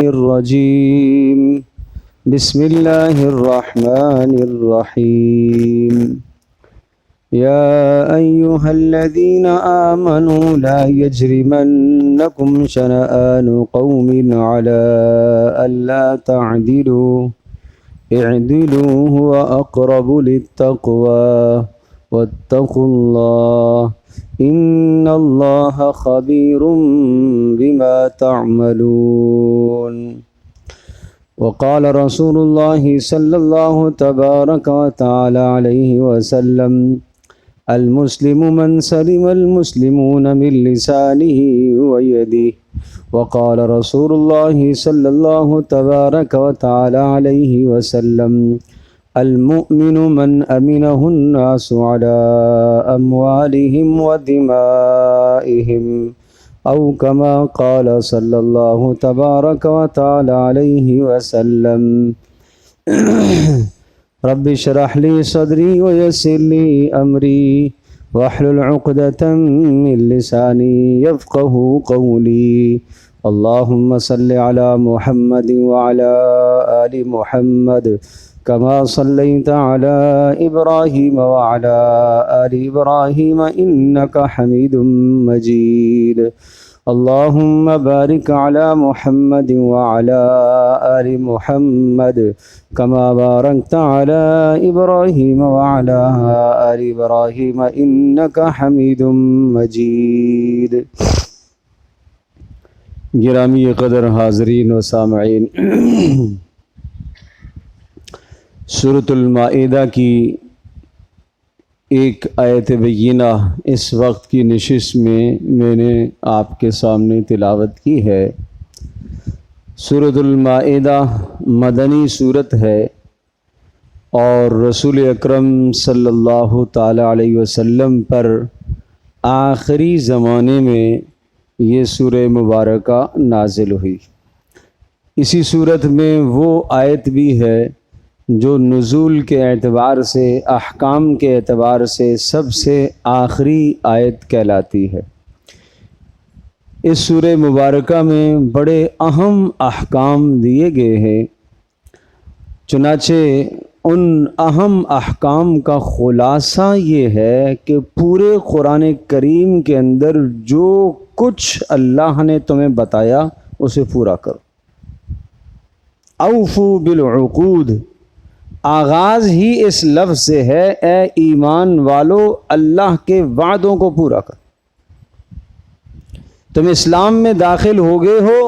الرجيم بسم الله الرحمن الرحيم يا أيها الذين آمنوا لا يجرمنكم شنآن قوم على ألا تعدلوا اعدلوا هو أقرب للتقوى واتقوا الله إن الله خبير بما تعملون وقال رسول الله صلى الله تبارك وتعالى عليه وسلم المسلم من سلم المسلمون من لسانه ويده وقال رسول الله صلى الله تبارك وتعالى عليه وسلم المؤمن من أمنه الناس على أموالهم ودمائهم أو كما قال صلى الله تبارك وتعالى عليه وسلم رب اشرح لي صدري ويسر لي أمري واحلل عقدة من لساني يفقه قولي اللهم صل على محمد وعلى آل محمد كما صليت على إبراهيم وعلى آل إبراهيم إنك حميد مجيد اللهم بارك على محمد وعلى آل محمد كما باركت على إبراهيم وعلى آل إبراهيم إنك حميد مجيد. گرامی قدر حاضرین و سامعین، سورۃ المائدہ کی ایک آیت بینہ اس وقت کی نشست میں نے آپ کے سامنے تلاوت کی ہے۔ سورۃ المائدہ مدنی سورت ہے اور رسول اکرم صلی اللہ تعالی علیہ وسلم پر آخری زمانے میں یہ سورہ مبارکہ نازل ہوئی۔ اسی صورت میں وہ آیت بھی ہے جو نزول کے اعتبار سے، احکام کے اعتبار سے سب سے آخری آیت کہلاتی ہے۔ اس سورہ مبارکہ میں بڑے اہم احکام دیے گئے ہیں، چنانچہ ان اہم احکام کا خلاصہ یہ ہے کہ پورے قرآن کریم کے اندر جو کچھ اللہ نے تمہیں بتایا اسے پورا کرو۔ اوفوا بالعقود، آغاز ہی اس لفظ سے ہے، اے ایمان والو اللہ کے وعدوں کو پورا کرو۔ تم اسلام میں داخل ہو گئے ہو،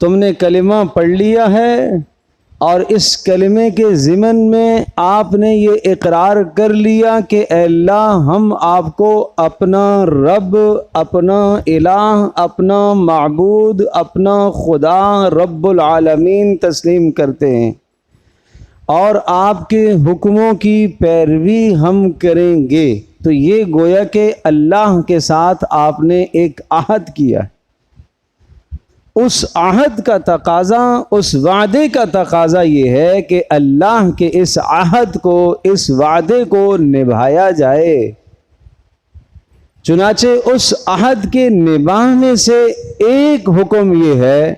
تم نے کلمہ پڑھ لیا ہے اور اس کلمے کے ضمن میں آپ نے یہ اقرار کر لیا کہ اے اللہ ہم آپ کو اپنا رب، اپنا الہ، اپنا معبود، اپنا خدا رب العالمین تسلیم کرتے ہیں اور آپ کے حکموں کی پیروی ہم کریں گے۔ تو یہ گویا کہ اللہ کے ساتھ آپ نے ایک عہد کیا ہے۔ اس عہد کا تقاضا، اس وعدے کا تقاضا یہ ہے کہ اللہ کے اس عہد کو، اس وعدے کو نبھایا جائے۔ چنانچہ اس عہد کے نبھانے سے ایک حکم یہ ہے،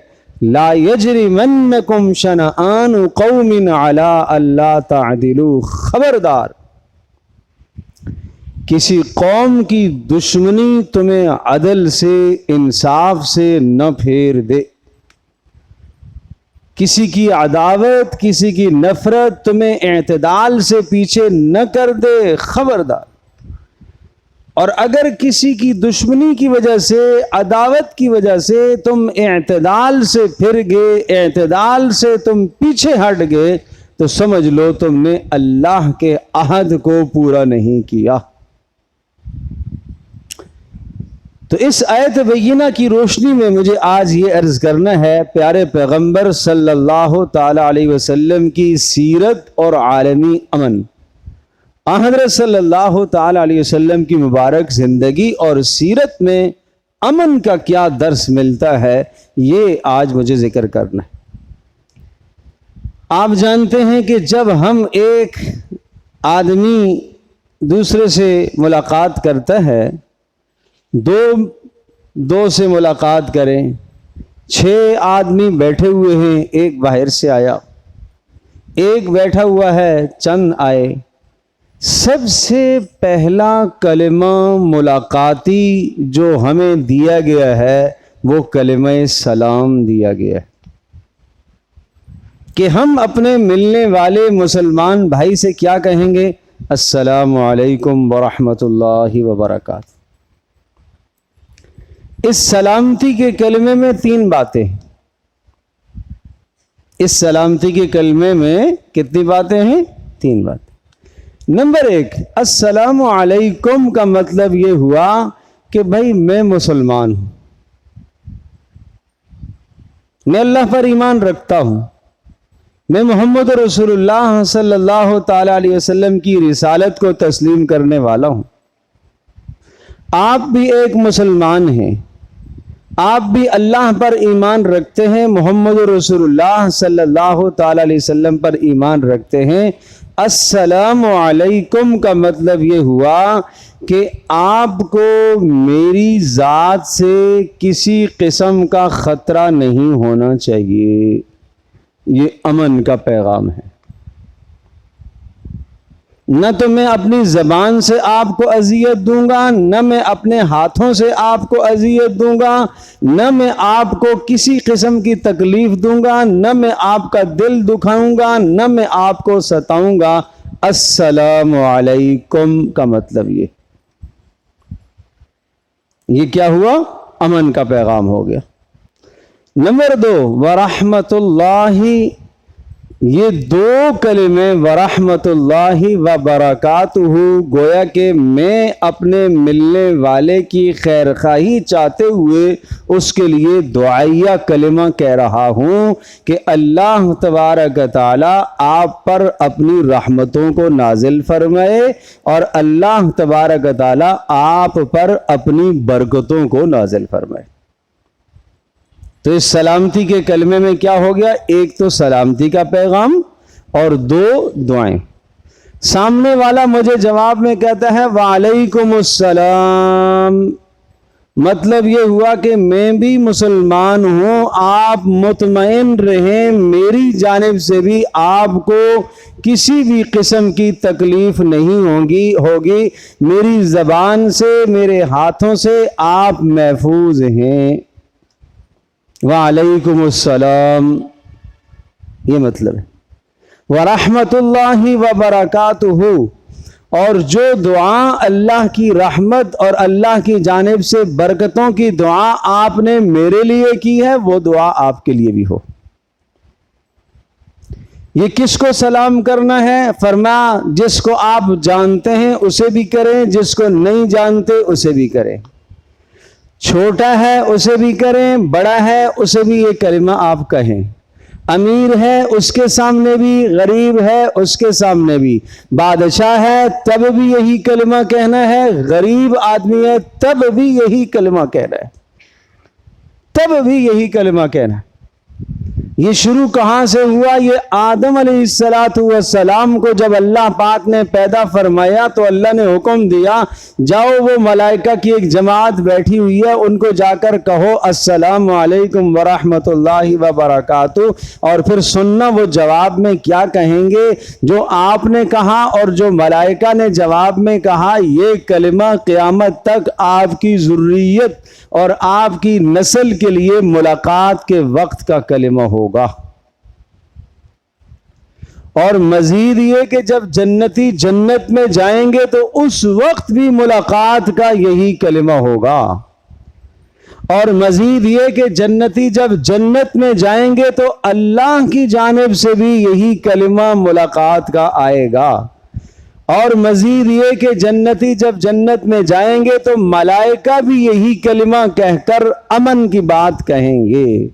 لا یجرمنکم شنآن قوم علی الا تعدلوا، خبردار کسی قوم کی دشمنی تمہیں عدل سے، انصاف سے نہ پھیر دے، کسی کی عداوت، کسی کی نفرت تمہیں اعتدال سے پیچھے نہ کر دے، خبردار۔ اور اگر کسی کی دشمنی کی وجہ سے، عداوت کی وجہ سے تم اعتدال سے پھر گئے، اعتدال سے تم پیچھے ہٹ گئے، تو سمجھ لو تم نے اللہ کے عہد کو پورا نہیں کیا۔ تو اس آیت بینہ کی روشنی میں مجھے آج یہ عرض کرنا ہے، پیارے پیغمبر صلی اللہ تعالی علیہ وسلم کی سیرت اور عالمی امن، حضرت صلی اللہ تعالی علیہ وسلم کی مبارک زندگی اور سیرت میں امن کا کیا درس ملتا ہے، یہ آج مجھے ذکر کرنا ہے۔ آپ جانتے ہیں کہ جب ہم ایک آدمی دوسرے سے ملاقات کرتا ہے، دو سے ملاقات کریں 6 آدمی بیٹھے ہوئے ہیں، ایک باہر سے آیا، ایک بیٹھا ہوا ہے، چند آئے۔ سب سے پہلا کلمہ ملاقاتی جو ہمیں دیا گیا ہے وہ کلمہ سلام دیا گیا ہے کہ ہم اپنے ملنے والے مسلمان بھائی سے کیا کہیں گے؟ السلام علیکم ورحمۃ اللہ وبرکاتہ۔ اس سلامتی کے کلمے میں 3 باتیں ہیں۔ اس سلامتی کے کلمے میں کتنی باتیں ہیں؟ 3 باتیں۔ نمبر 1، السلام علیکم کا مطلب یہ ہوا کہ بھائی میں مسلمان ہوں، میں اللہ پر ایمان رکھتا ہوں، میں محمد رسول اللہ صلی اللہ تعالی علیہ وسلم کی رسالت کو تسلیم کرنے والا ہوں۔ آپ بھی ایک مسلمان ہیں، آپ بھی اللہ پر ایمان رکھتے ہیں، محمد رسول اللہ صلی اللہ تعالی علیہ وسلم پر ایمان رکھتے ہیں۔ السلام علیکم کا مطلب یہ ہوا کہ آپ کو میری ذات سے کسی قسم کا خطرہ نہیں ہونا چاہیے۔ یہ امن کا پیغام ہے۔ نہ تو میں اپنی زبان سے آپ کو اذیت دوں گا، نہ میں اپنے ہاتھوں سے آپ کو اذیت دوں گا، نہ میں آپ کو کسی قسم کی تکلیف دوں گا، نہ میں آپ کا دل دکھاؤں گا، نہ میں آپ کو ستاؤں گا۔ السلام علیکم کا مطلب یہ کیا ہوا؟ امن کا پیغام ہو گیا۔ نمبر 2، ورحمت اللہ۔ یہ 2 کلمے ورحمت اللہ وبرکاتہ گویا کہ میں اپنے ملنے والے کی خیر خواہی چاہتے ہوئے اس کے لیے دعائیہ کلمہ کہہ رہا ہوں کہ اللہ تبارک تعالی آپ پر اپنی رحمتوں کو نازل فرمائے اور اللہ تبارک تعالی آپ پر اپنی برکتوں کو نازل فرمائے۔ تو اس سلامتی کے کلمے میں کیا ہو گیا؟ 1 تو سلامتی کا پیغام اور 2 دعائیں۔ سامنے والا مجھے جواب میں کہتا ہے وعلیکم السلام، مطلب یہ ہوا کہ میں بھی مسلمان ہوں، آپ مطمئن رہیں میری جانب سے بھی آپ کو کسی بھی قسم کی تکلیف نہیں ہوگی، میری زبان سے میرے ہاتھوں سے آپ محفوظ ہیں۔ وعلیکم السلام، یہ مطلب ہے۔ ورحمت اللہ وبرکاتہ، اور جو دعا اللہ کی رحمت اور اللہ کی جانب سے برکتوں کی دعا آپ نے میرے لیے کی ہے وہ دعا آپ کے لیے بھی ہو۔ یہ کس کو سلام کرنا ہے؟ فرمایا جس کو آپ جانتے ہیں اسے بھی کریں، جس کو نہیں جانتے اسے بھی کریں، چھوٹا ہے اسے بھی کریں، بڑا ہے اسے بھی یہ کلمہ آپ کہیں، امیر ہے اس کے سامنے بھی، غریب ہے اس کے سامنے بھی، بادشاہ ہے تب بھی یہی کلمہ کہنا ہے، غریب آدمی ہے تب بھی یہی کلمہ کہنا ہے، تب بھی یہی کلمہ کہنا ہے۔ یہ شروع کہاں سے ہوا؟ یہ آدم علیہ السلام کو جب اللہ پاک نے پیدا فرمایا تو اللہ نے حکم دیا جاؤ وہ ملائکہ کی ایک جماعت بیٹھی ہوئی ہے ان کو جا کر کہو السلام علیکم ورحمت اللہ وبرکاتہ، اور پھر سننا وہ جواب میں کیا کہیں گے۔ جو آپ نے کہا اور جو ملائکہ نے جواب میں کہا یہ کلمہ قیامت تک آپ کی ذریت اور آپ کی نسل کے لیے ملاقات کے وقت کا کلمہ ہوگا۔ اور مزید یہ کہ جب جنتی جنت میں جائیں گے تو اس وقت بھی ملاقات کا یہی کلمہ ہوگا، اور مزید یہ کہ جنتی جب جنت میں جائیں گے تو اللہ کی جانب سے بھی یہی کلمہ ملاقات کا آئے گا، اور مزید یہ کہ جنتی جب جنت میں جائیں گے تو ملائکہ بھی یہی کلمہ کہہ کر امن کی بات کہیں گے۔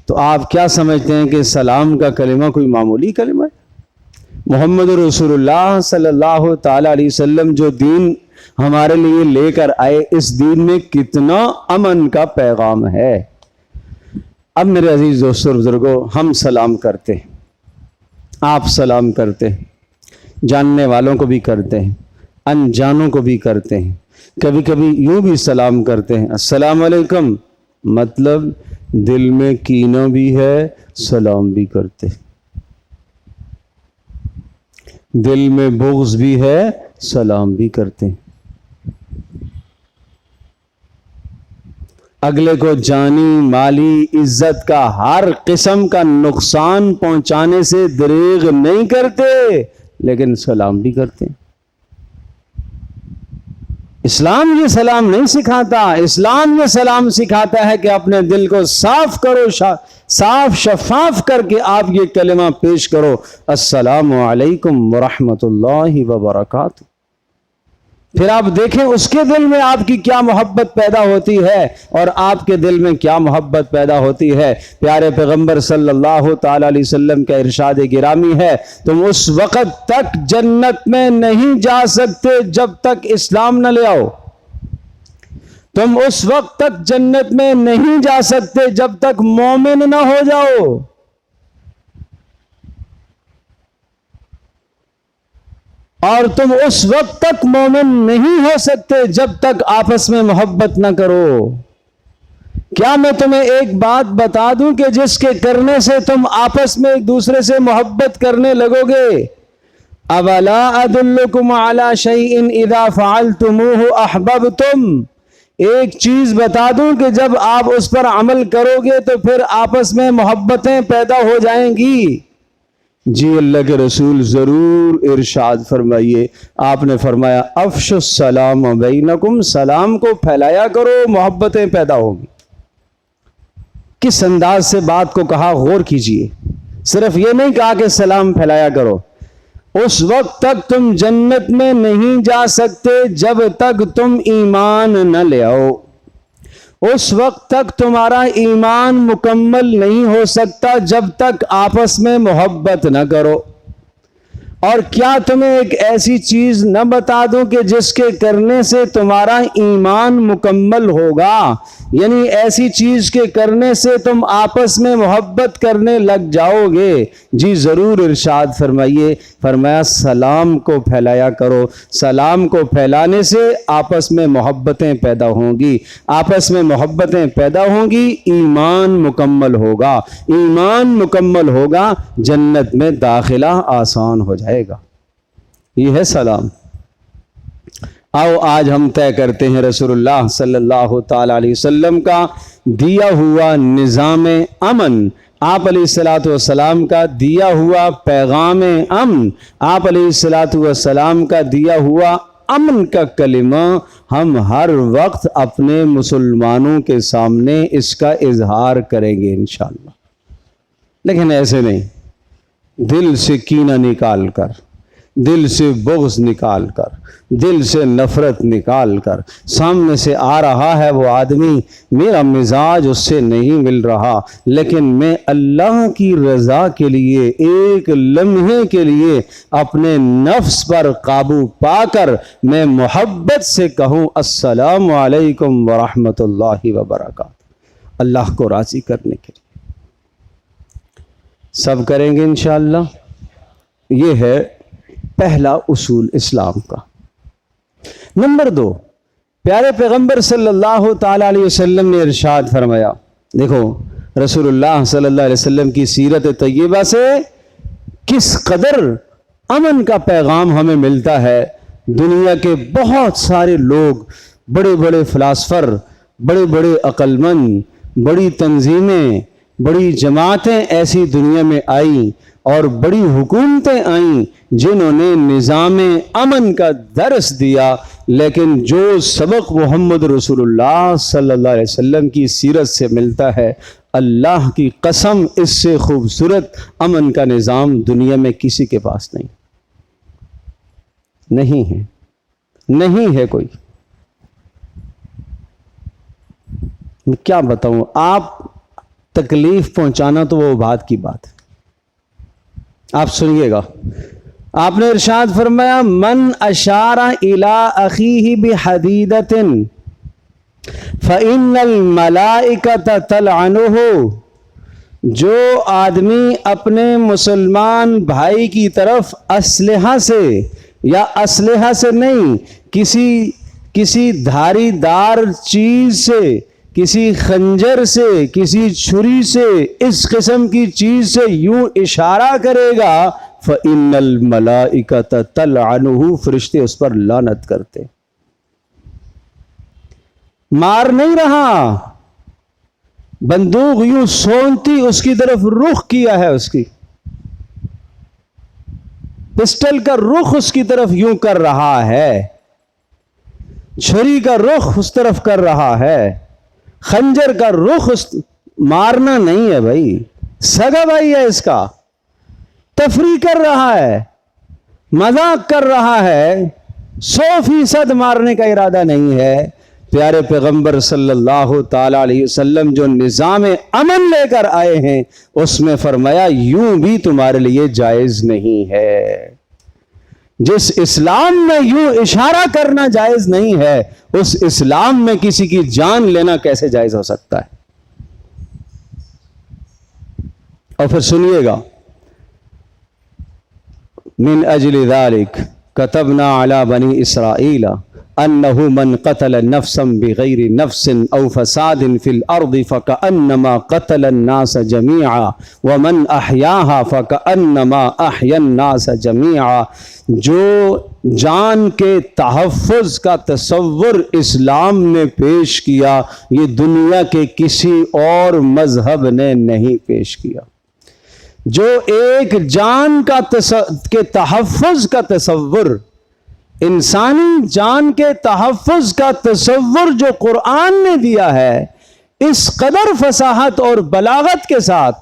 تو آپ کیا سمجھتے ہیں کہ سلام کا کلمہ کوئی معمولی کلمہ ہے؟ محمد رسول اللہ صلی اللہ تعالی علیہ وسلم جو دین ہمارے لیے لے کر آئے، اس دین میں کتنا امن کا پیغام ہے۔ اب میرے عزیز دوستو بزرگوں، ہم سلام کرتے ہیں، آپ سلام کرتے ہیں، جاننے والوں کو بھی کرتے ہیں، انجانوں کو بھی کرتے ہیں، کبھی کبھی یوں بھی سلام کرتے ہیں السلام علیکم، مطلب دل میں کینہ بھی ہے سلام بھی کرتے، دل میں بغض بھی ہے سلام بھی کرتے، اگلے کو جانی مالی عزت کا ہر قسم کا نقصان پہنچانے سے دریغ نہیں کرتے لیکن سلام بھی کرتے۔ اسلام یہ سلام نہیں سکھاتا، اسلام یہ سلام سکھاتا ہے کہ اپنے دل کو صاف کرو، صاف شفاف کر کے آپ یہ کلمہ پیش کرو، السلام علیکم ورحمۃ اللہ وبرکاتہ۔ پھر آپ دیکھیں اس کے دل میں آپ کی کیا محبت پیدا ہوتی ہے اور آپ کے دل میں کیا محبت پیدا ہوتی ہے۔ پیارے پیغمبر صلی اللہ تعالی علیہ وسلم کا ارشاد گرامی ہے، تم اس وقت تک جنت میں نہیں جا سکتے جب تک اسلام نہ لے آؤ، تم اس وقت تک جنت میں نہیں جا سکتے جب تک مومن نہ ہو جاؤ، اور تم اس وقت تک مومن نہیں ہو سکتے جب تک آپس میں محبت نہ کرو۔ کیا میں تمہیں ایک بات بتا دوں کہ جس کے کرنے سے تم آپس میں ایک دوسرے سے محبت کرنے لگو گے؟ اولا ادلکم علی شیء اذا فعلتموہ احببتم، ایک چیز بتا دوں کہ جب آپ اس پر عمل کرو گے تو پھر آپس میں محبتیں پیدا ہو جائیں گی۔ جی اللہ کے رسول ضرور ارشاد فرمائیے۔ آپ نے فرمایا افشوا السلام بینکم، سلام کو پھیلایا کرو، محبتیں پیدا ہوگی۔ کس انداز سے بات کو کہا غور کیجئے، صرف یہ نہیں کہا کہ سلام پھیلایا کرو۔ اس وقت تک تم جنت میں نہیں جا سکتے جب تک تم ایمان نہ لے آؤ، اس وقت تک تمہارا ایمان مکمل نہیں ہو سکتا جب تک آپس میں محبت نہ کرو۔ اور کیا تمہیں ایک ایسی چیز نہ بتا دوں کہ جس کے کرنے سے تمہارا ایمان مکمل ہوگا، یعنی ایسی چیز کے کرنے سے تم آپس میں محبت کرنے لگ جاؤ گے؟ جی ضرور ارشاد فرمائیے۔ فرمایا سلام کو پھیلایا کرو، سلام کو پھیلانے سے آپس میں محبتیں پیدا ہوں گی، آپس میں محبتیں پیدا ہوں گی، ایمان مکمل ہوگا، ایمان مکمل ہوگا، جنت میں داخلہ آسان ہو جائے گا۔ یہ ہے سلام۔ آؤ آج ہم طے کرتے ہیں رسول اللہ صلی اللہ تعالی علیہ وسلم کا دیا ہوا نظام امن، آپ علیہ الصلوۃ والسلام کا دیا ہوا پیغام امن، آپ علیہ الصلوۃ والسلام کا دیا ہوا امن کا کلمہ ہم ہر وقت اپنے مسلمانوں کے سامنے اس کا اظہار کریں گے انشاءاللہ، لیکن ایسے نہیں، دل سے کینہ نکال کر، دل سے بغض نکال کر، دل سے نفرت نکال کر، سامنے سے آ رہا ہے وہ آدمی، میرا مزاج اس سے نہیں مل رہا، لیکن میں اللہ کی رضا کے لیے ایک لمحے کے لیے اپنے نفس پر قابو پا کر میں محبت سے کہوں السلام علیکم ورحمۃ اللہ وبرکاتہ، اللہ کو راضی کرنے کے لیے۔ سب کریں گے انشاءاللہ۔ یہ ہے پہلا اصول اسلام کا۔ نمبر 2، پیارے پیغمبر صلی اللہ تعالی علیہ وسلم نے ارشاد فرمایا، دیکھو رسول اللہ صلی اللہ علیہ وسلم کی سیرت طیبہ سے کس قدر امن کا پیغام ہمیں ملتا ہے۔ دنیا کے بہت سارے لوگ، بڑے بڑے فلاسفر، بڑے بڑے عقل مند، بڑی تنظیمیں، بڑی جماعتیں ایسی دنیا میں آئیں اور بڑی حکومتیں آئیں جنہوں نے نظام امن کا درس دیا، لیکن جو سبق محمد رسول اللہ صلی اللہ علیہ وسلم کی سیرت سے ملتا ہے، اللہ کی قسم اس سے خوبصورت امن کا نظام دنیا میں کسی کے پاس نہیں ہے، نہیں ہے کوئی۔ میں کیا بتاؤں، آپ تکلیف پہنچانا تو وہ بات کی بات ہے۔ آپ سنیے گا، آپ نے ارشاد فرمایا من اشار الی اخیہ بحدیدۃ فإن الملائکۃ تلعنہ، جو آدمی اپنے مسلمان بھائی کی طرف اسلحہ سے، یا اسلحہ سے نہیں، کسی دھاری دار چیز سے، کسی خنجر سے کسی چھری سے اس قسم کی چیز سے یوں اشارہ کرے گا فَإِنَّ الْمَلَائِكَةَ تَلْعَنُهُ، فرشتے اس پر لعنت کرتے. مار نہیں رہا، بندوق یوں سونتی اس کی طرف رخ کیا ہے، اس کی پسٹل کا رخ اس کی طرف یوں کر رہا ہے، چھری کا رخ اس طرف کر رہا ہے، خنجر کا رخ مارنا نہیں ہے بھائی، سگا بھائی ہے اس کا، تفریح کر رہا ہے، مذاق کر رہا ہے، 100% مارنے کا ارادہ نہیں ہے. پیارے پیغمبر صلی اللہ تعالی علیہ وسلم جو نظام امن لے کر آئے ہیں اس میں فرمایا یوں بھی تمہارے لیے جائز نہیں ہے. جس اسلام میں یوں اشارہ کرنا جائز نہیں ہے اس اسلام میں کسی کی جان لینا کیسے جائز ہو سکتا ہے؟ اور پھر سنیے گا، من اجل ذلك كتبنا على بني اسرائيل انه من قتل نفسا بغير نفس او فساد في الارض فكأنما قتل الناس جميعا ومن احياها فكأنما احيا الناس جميعا. جو جان کے تحفظ کا تصور اسلام نے پیش کیا یہ دنیا کے کسی اور مذہب نے نہیں پیش کیا. جو ایک جان کا کے تحفظ کا تصور، انسانی جان کے تحفظ کا تصور جو قرآن نے دیا ہے، اس قدر فصاحت اور بلاغت کے ساتھ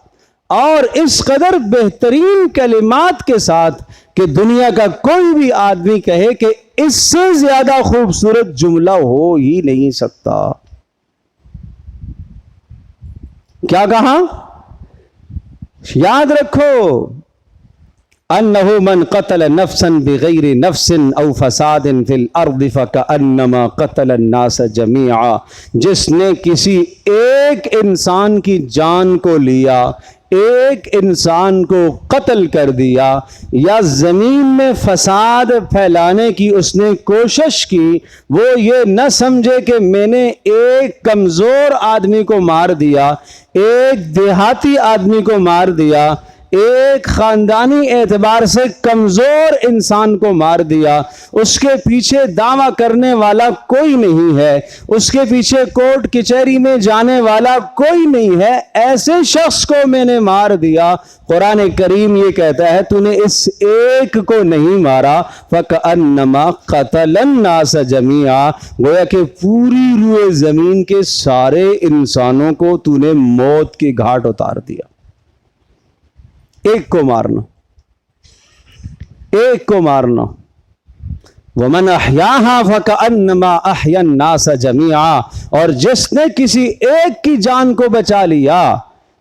اور اس قدر بہترین کلمات کے ساتھ کہ دنیا کا کوئی بھی آدمی کہے کہ اس سے زیادہ خوبصورت جملہ ہو ہی نہیں سکتا. کیا کہا؟ یاد رکھو، انہ من قتل نفسا بغیر نفس او فساد فی الارض فکأنما قتل الناس جمیعا. جس نے کسی ایک انسان کی جان کو لیا، ایک انسان کو قتل کر دیا یا زمین میں فساد پھیلانے کی اس نے کوشش کی، وہ یہ نہ سمجھے کہ میں نے ایک کمزور آدمی کو مار دیا، ایک دیہاتی آدمی کو مار دیا، ایک خاندانی اعتبار سے کمزور انسان کو مار دیا، اس کے پیچھے دعویٰ کرنے والا کوئی نہیں ہے، اس کے پیچھے کورٹ کچہری میں جانے والا کوئی نہیں ہے، ایسے شخص کو میں نے مار دیا. قرآن کریم یہ کہتا ہے تو نے اس ایک کو نہیں مارا، فَكَأَنَّمَا قَتَلَ النَّاسَ جَمِيعًا، گویا کہ پوری روئے زمین کے سارے انسانوں کو تو نے موت کی گھاٹ اتار دیا. ایک کو مارنا، ایک کو مارنا. وَمَنْ أَحْيَاهَا فَكَأَنَّمَا أَحْيَا النَّاسَ جَمِيعًا، اور جس نے کسی ایک کی جان کو بچا لیا،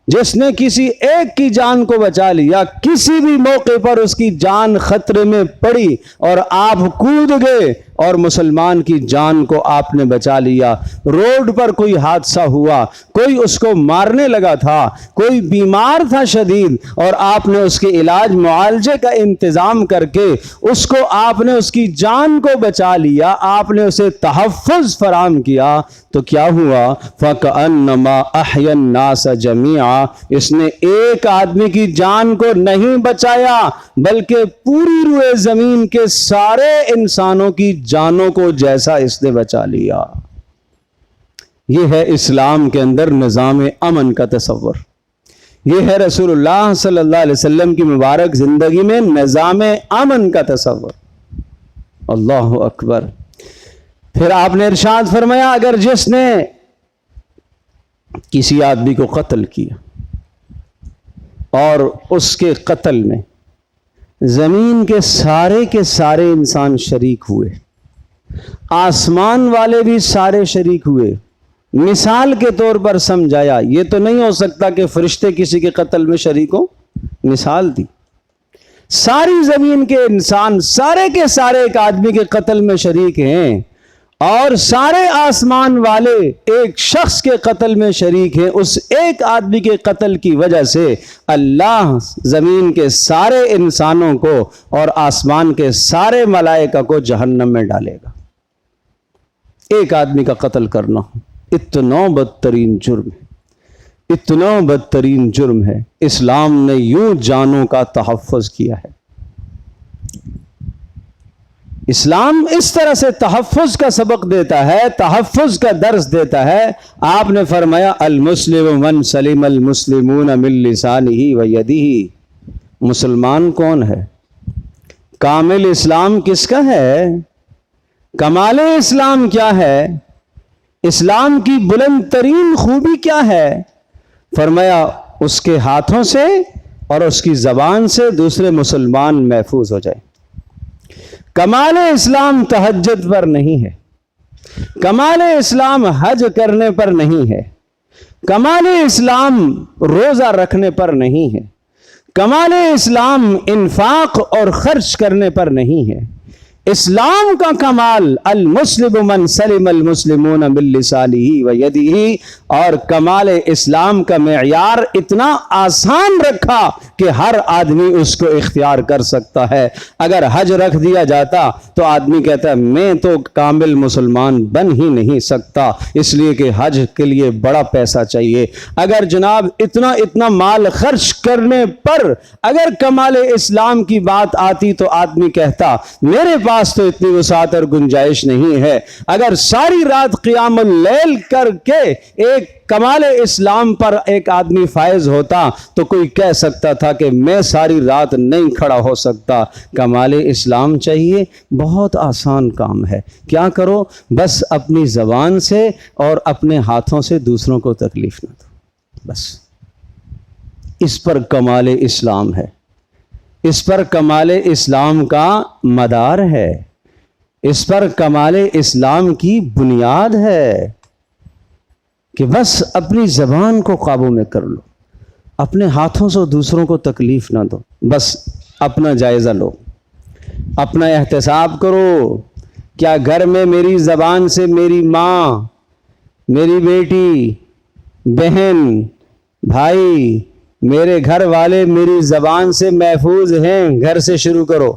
جس نے کسی ایک کی جان کو بچا لیا، کسی بھی موقع پر اس کی جان خطرے میں پڑی اور آپ کود گئے اور مسلمان کی جان کو آپ نے بچا لیا. روڈ پر کوئی حادثہ ہوا، کوئی اس کو مارنے لگا تھا، کوئی بیمار تھا شدید، اور آپ نے اس کے علاج معالجے کا انتظام کر کے اس کو آپ نے اس کی جان کو بچا لیا، آپ نے اسے تحفظ فراہم کیا، تو کیا ہوا؟ فَكَأَنَّمَا أَحْيَا النَّاسَ جَمِيعًا، اس نے ایک آدمی کی جان کو نہیں بچایا بلکہ پوری روئے زمین کے سارے انسانوں کی جانوں کو جیسا اس نے بچا لیا. یہ ہے اسلام کے اندر نظام امن کا تصور. یہ ہے رسول اللہ صلی اللہ علیہ وسلم کی مبارک زندگی میں نظام امن کا تصور. اللہ اکبر. پھر آپ نے ارشاد فرمایا اگر جس نے کسی آدمی کو قتل کیا اور اس کے قتل میں زمین کے سارے انسان شریک ہوئے، آسمان والے بھی سارے شریک ہوئے. مثال کے طور پر سمجھایا، یہ تو نہیں ہو سکتا کہ فرشتے کسی کے قتل میں شریک ہوں، مثال دی. ساری زمین کے انسان سارے کے سارے ایک آدمی کے قتل میں شریک ہیں اور سارے آسمان والے ایک شخص کے قتل میں شریک ہیں. اس ایک آدمی کے قتل کی وجہ سے اللہ زمین کے سارے انسانوں کو اور آسمان کے سارے ملائکہ کو جہنم میں ڈالے گا. ایک آدمی کا قتل کرنا، اتنا بدترین جرم ہے، اتنا بدترین جرم ہے۔ اسلام نے یوں جانوں کا تحفظ کیا ہے۔ اسلام اس طرح سے تحفظ کا سبق دیتا ہے، تحفظ کا درس دیتا ہے۔ آپ نے فرمایا المسلم من سلم المسلمون من لسانہ و یدہ۔ مسلمان کون ہے؟ کامل اسلام کس کا ہے؟ کمال اسلام کیا ہے؟ اسلام کی بلند ترین خوبی کیا ہے؟ فرمایا اس کے ہاتھوں سے اور اس کی زبان سے دوسرے مسلمان محفوظ ہو جائے۔ کمال اسلام تہجد پر نہیں ہے، کمال اسلام حج کرنے پر نہیں ہے، کمال اسلام روزہ رکھنے پر نہیں ہے، کمال اسلام انفاق اور خرچ کرنے پر نہیں ہے۔ اسلام کا کمال المسلم من سلم المسلمون من لسانہ و یدہ، اور کمال اسلام کا معیار اتنا آسان رکھا کہ ہر آدمی اس کو اختیار کر سکتا ہے۔ اگر حج رکھ دیا جاتا تو آدمی کہتا ہے میں تو کامل مسلمان بن ہی نہیں سکتا، اس لیے کہ حج کے لیے بڑا پیسہ چاہیے۔ اگر جناب اتنا مال خرچ کرنے پر اگر کمال اسلام کی بات آتی تو آدمی کہتا میرے پاس تو اتنی وسعت اور گنجائش نہیں ہے۔ اگر ساری رات قیام اللیل کر کے ایک کمال اسلام پر ایک آدمی فائز ہوتا تو کوئی کہہ سکتا تھا کہ میں ساری رات نہیں کھڑا ہو سکتا۔ کمال اسلام چاہیے، بہت آسان کام ہے۔ کیا کرو؟ بس اپنی زبان سے اور اپنے ہاتھوں سے دوسروں کو تکلیف نہ دو، بس اس پر کمال اسلام ہے، اس پر کمال اسلام کا مدار ہے، اس پر کمال اسلام کی بنیاد ہے کہ بس اپنی زبان کو قابو میں کر لو، اپنے ہاتھوں سے دوسروں کو تکلیف نہ دو، بس اپنا جائزہ لو، اپنا احتساب کرو۔ کیا گھر میں میری زبان سے میری ماں، میری بیٹی، بہن، بھائی، میرے گھر والے میری زبان سے محفوظ ہیں؟ گھر سے شروع کرو۔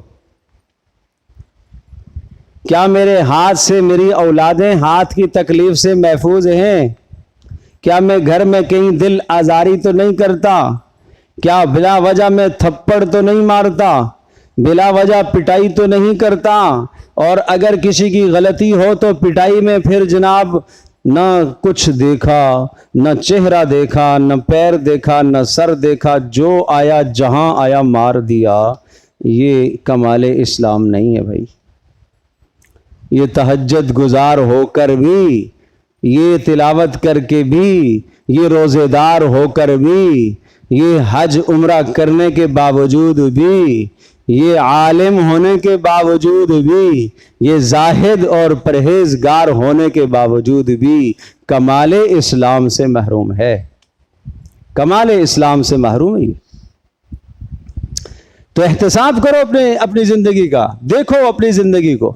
کیا میرے ہاتھ سے میری اولادیں ہاتھ کی تکلیف سے محفوظ ہیں؟ کیا میں گھر میں کہیں دل آزاری تو نہیں کرتا؟ کیا بلا وجہ میں تھپڑ تو نہیں مارتا؟ بلا وجہ پٹائی تو نہیں کرتا؟ اور اگر کسی کی غلطی ہو تو پٹائی میں پھر جناب نہ کچھ دیکھا، نہ چہرہ دیکھا، نہ پیر دیکھا، نہ سر دیکھا، جو آیا جہاں آیا مار دیا، یہ کمال اسلام نہیں ہے بھائی۔ یہ تہجد گزار ہو کر بھی، یہ تلاوت کر کے بھی، یہ روزے دار ہو کر بھی، یہ حج عمرہ کرنے کے باوجود بھی، یہ عالم ہونے کے باوجود بھی، یہ زاہد اور پرہیزگار ہونے کے باوجود بھی کمال اسلام سے محروم ہے، کمال اسلام سے محروم ہے۔ تو احتساب کرو اپنی زندگی کا، دیکھو اپنی زندگی کو۔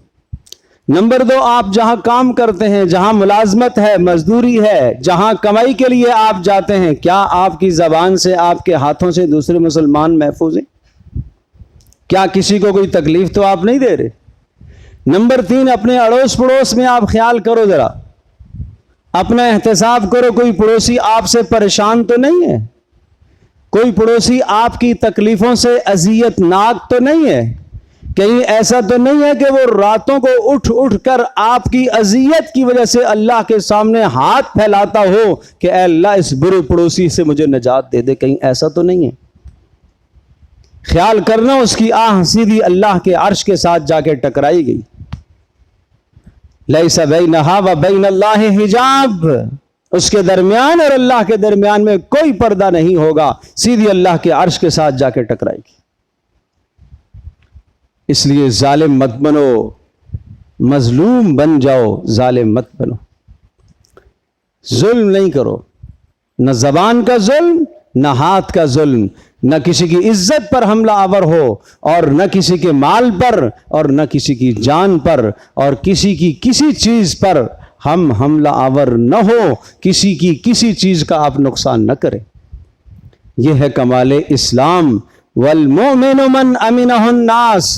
نمبر 2، آپ جہاں کام کرتے ہیں، جہاں ملازمت ہے، مزدوری ہے، جہاں کمائی کے لیے آپ جاتے ہیں، کیا آپ کی زبان سے، آپ کے ہاتھوں سے دوسرے مسلمان محفوظ ہیں؟ کیا کسی کو کوئی تکلیف تو آپ نہیں دے رہے؟ نمبر 3، اپنے اڑوس پڑوس میں آپ خیال کرو، ذرا اپنا احتساب کرو، کوئی پڑوسی آپ سے پریشان تو نہیں ہے؟ کوئی پڑوسی آپ کی تکلیفوں سے اذیت ناک تو نہیں ہے؟ کہیں ایسا تو نہیں ہے کہ وہ راتوں کو اٹھ کر آپ کی اذیت کی وجہ سے اللہ کے سامنے ہاتھ پھیلاتا ہو کہ اے اللہ اس برے پڑوسی سے مجھے نجات دے دے؟ کہیں ایسا تو نہیں ہے؟ خیال کرنا اس کی آہ سیدھی اللہ کے عرش کے ساتھ جا کے ٹکرائی گئی۔ لیس بینہا و بین اللہ حجاب، اس کے درمیان اور اللہ کے درمیان میں کوئی پردہ نہیں ہوگا، سیدھی اللہ کے عرش کے ساتھ جا کے ٹکرائے گی۔ اس لیے ظالم مت بنو، مظلوم بن جاؤ، ظالم مت بنو۔ ظلم نہیں کرو، نہ زبان کا ظلم، نہ ہاتھ کا ظلم، نہ کسی کی عزت پر حملہ آور ہو، اور نہ کسی کے مال پر، اور نہ کسی کی جان پر، اور کسی کی کسی چیز پر ہم حملہ آور نہ ہو، کسی کی کسی چیز کا آپ نقصان نہ کریں۔ یہ ہے کمال اسلام۔ والمؤمن من امنہ الناس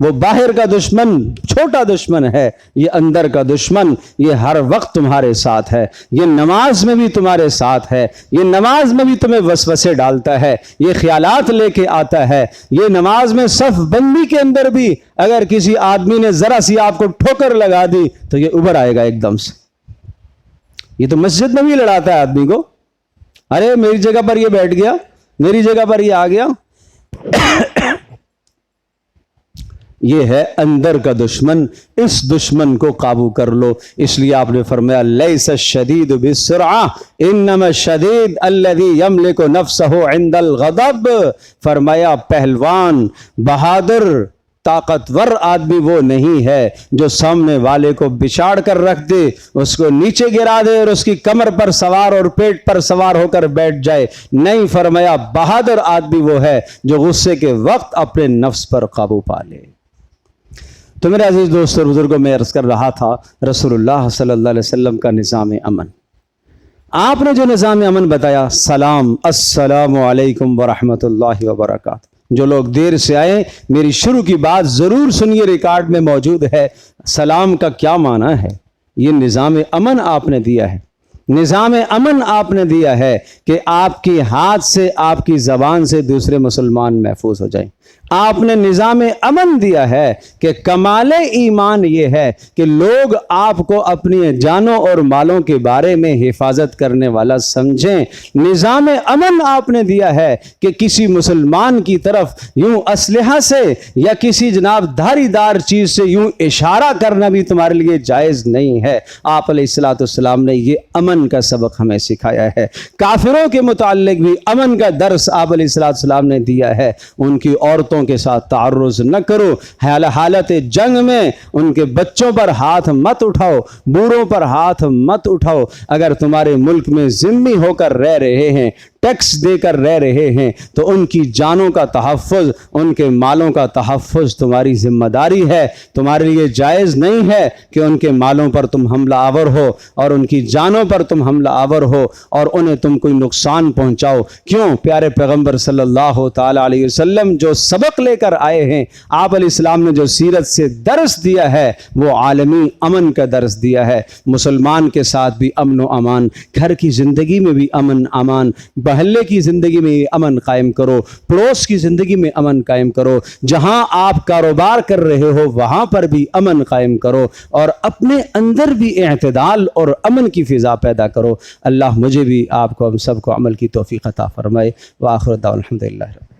وہ باہر کا دشمن چھوٹا دشمن ہے، یہ اندر کا دشمن یہ ہر وقت تمہارے ساتھ ہے، یہ نماز میں بھی تمہارے ساتھ ہے، یہ نماز میں بھی تمہیں وسوسے ڈالتا ہے، یہ خیالات لے کے آتا ہے، یہ نماز میں صف بندی کے اندر بھی اگر کسی آدمی نے ذرا سی آپ کو ٹھوکر لگا دی تو یہ ابھر آئے گا ایک دم سے۔ یہ تو مسجد میں بھی لڑاتا ہے آدمی کو، ارے میری جگہ پر یہ بیٹھ گیا، میری جگہ پر یہ آ گیا۔ یہ ہے اندر کا دشمن، اس دشمن کو قابو کر لو۔ اس لیے آپ نے فرمایا لیس الشدید بالسرعہ انما الشدید الذی یملک نفسہ عند الغضب، فرمایا پہلوان بہادر طاقتور آدمی وہ نہیں ہے جو سامنے والے کو بچھاڑ کر رکھ دے، اس کو نیچے گرا دے اور اس کی کمر پر سوار اور پیٹ پر سوار ہو کر بیٹھ جائے، نہیں، فرمایا بہادر آدمی وہ ہے جو غصے کے وقت اپنے نفس پر قابو پا لے۔ تو میرے عزیز دوست اور بزرگوں، میں عرض کر رہا تھا رسول اللہ صلی اللہ علیہ وسلم کا نظام امن، آپ نے جو نظام امن بتایا، سلام، السلام علیکم ورحمۃ اللہ وبرکاتہ۔ جو لوگ دیر سے آئے میری شروع کی بات ضرور سنیے، ریکارڈ میں موجود ہے، سلام کا کیا معنی ہے۔ یہ نظام امن آپ نے دیا ہے، نظام امن آپ نے دیا ہے کہ آپ کی ہاتھ سے آپ کی زبان سے دوسرے مسلمان محفوظ ہو جائیں۔ آپ نے نظام امن دیا ہے کہ کمال ایمان یہ ہے کہ لوگ آپ کو اپنی جانوں اور مالوں کے بارے میں حفاظت کرنے والا سمجھیں۔ نظام امن آپ نے دیا ہے کہ کسی مسلمان کی طرف یوں اسلحہ سے یا کسی جناب دھاری دار چیز سے یوں اشارہ کرنا بھی تمہارے لیے جائز نہیں ہے۔ آپ علیہ الصلوۃ والسلام نے یہ امن کا سبق ہمیں سکھایا ہے۔ کافروں کے متعلق بھی امن کا درس آپ علیہ الصلوۃ والسلام نے دیا ہے۔ ان کی عورتوں کے ساتھ تعرض نہ کرو، حالت جنگ میں ان کے بچوں پر ہاتھ مت اٹھاؤ، بوڑھوں پر ہاتھ مت اٹھاؤ۔ اگر تمہارے ملک میں ذمہ ہو کر رہ رہے ہیں، ٹیکس دے کر رہ رہے ہیں، تو ان کی جانوں کا تحفظ، ان کے مالوں کا تحفظ تمہاری ذمہ داری ہے۔ تمہارے لیے جائز نہیں ہے کہ ان کے مالوں پر تم حملہ آور ہو اور ان کی جانوں پر تم حملہ آور ہو اور انہیں تم کوئی نقصان پہنچاؤ۔ کیوں؟ پیارے پیغمبر صلی اللہ تعالی علیہ وسلم جو سبق لے کر آئے ہیں، آپ علیہ السلام نے جو سیرت سے درس دیا ہے، وہ عالمی امن کا درس دیا ہے۔ مسلمان کے ساتھ بھی امن و امان، گھر کی زندگی میں بھی امن امان، محلے کی زندگی میں امن قائم کرو، پڑوس کی زندگی میں امن قائم کرو، جہاں آپ کاروبار کر رہے ہو وہاں پر بھی امن قائم کرو، اور اپنے اندر بھی اعتدال اور امن کی فضا پیدا کرو۔ اللہ مجھے بھی، آپ کو، ہم سب کو عمل کی توفیق عطا فرمائے۔ وآخر دعوانا الحمدللہ۔